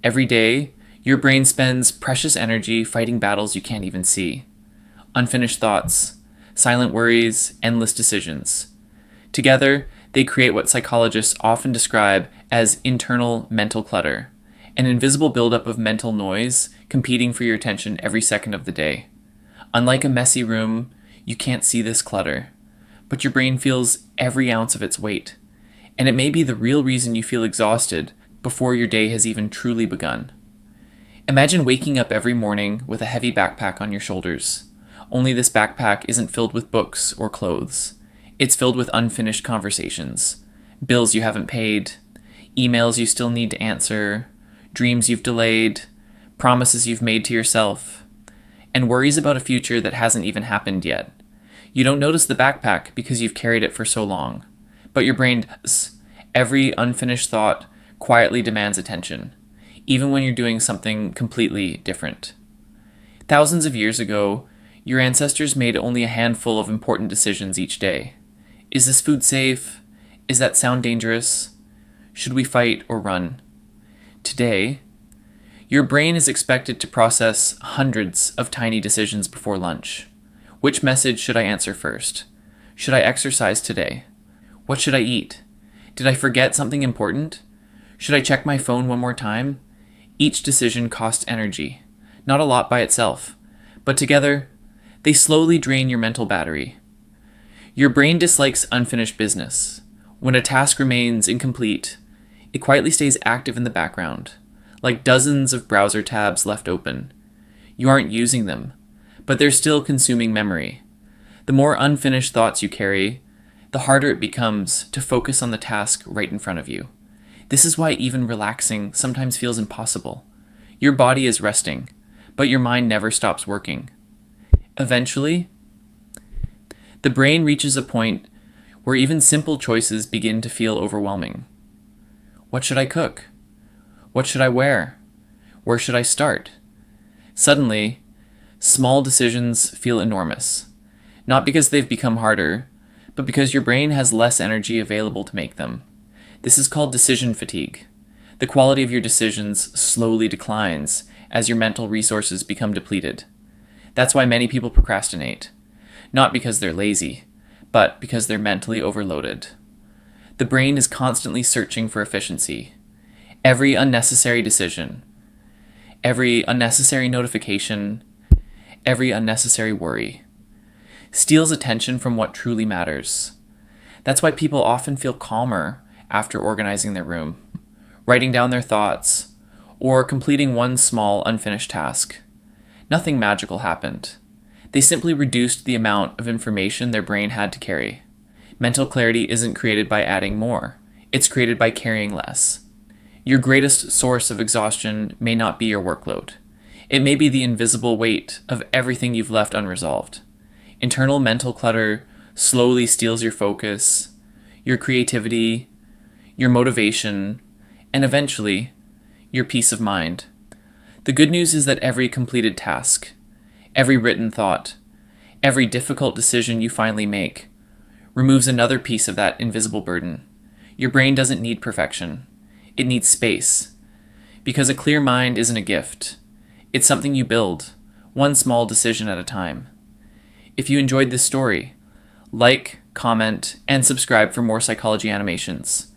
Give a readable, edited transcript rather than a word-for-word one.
Every day, your brain spends precious energy fighting battles you can't even see. Unfinished thoughts, silent worries, endless decisions. Together, they create what psychologists often describe as internal mental clutter, an invisible buildup of mental noise competing for your attention every second of the day. Unlike a messy room, you can't see this clutter, but your brain feels every ounce of its weight, and it may be the real reason you feel exhausted before your day has even truly begun. Imagine waking up every morning with a heavy backpack on your shoulders, only this backpack isn't filled with books or clothes. It's filled with unfinished conversations, bills you haven't paid, emails you still need to answer, dreams you've delayed, promises you've made to yourself, and worries about a future that hasn't even happened yet. You don't notice the backpack because you've carried it for so long, but your brain does. Every unfinished thought quietly demands attention, even when you're doing something completely different. Thousands of years ago, your ancestors made only a handful of important decisions each day. Is this food safe? Is that sound dangerous? Should we fight or run? Today, your brain is expected to process hundreds of tiny decisions before lunch. Which message should I answer first? Should I exercise today? What should I eat? Did I forget something important? Should I check my phone one more time? Each decision costs energy, not a lot by itself, but together, they slowly drain your mental battery. Your brain dislikes unfinished business. When a task remains incomplete, it quietly stays active in the background, like dozens of browser tabs left open. You aren't using them, but they're still consuming memory. The more unfinished thoughts you carry, the harder it becomes to focus on the task right in front of you. This is why even relaxing sometimes feels impossible. Your body is resting, but your mind never stops working. Eventually, the brain reaches a point where even simple choices begin to feel overwhelming. What should I cook? What should I wear? Where should I start? Suddenly, small decisions feel enormous, not because they've become harder, but because your brain has less energy available to make them. This is called decision fatigue. The quality of your decisions slowly declines as your mental resources become depleted. That's why many people procrastinate, not because they're lazy, but because they're mentally overloaded. The brain is constantly searching for efficiency. Every unnecessary decision, every unnecessary notification, every unnecessary worry steals attention from what truly matters. That's why people often feel calmer after organizing their room, writing down their thoughts, or completing one small unfinished task. Nothing magical happened. They simply reduced the amount of information their brain had to carry. Mental clarity isn't created by adding more. It's created by carrying less. Your greatest source of exhaustion may not be your workload. It may be the invisible weight of everything you've left unresolved. Internal mental clutter slowly steals your focus, your creativity, your motivation, and eventually, your peace of mind. The good news is that every completed task, every written thought, every difficult decision you finally make, removes another piece of that invisible burden. Your brain doesn't need perfection. It needs space. Because a clear mind isn't a gift. It's something you build, one small decision at a time. If you enjoyed this story, like, comment, and subscribe for more psychology animations.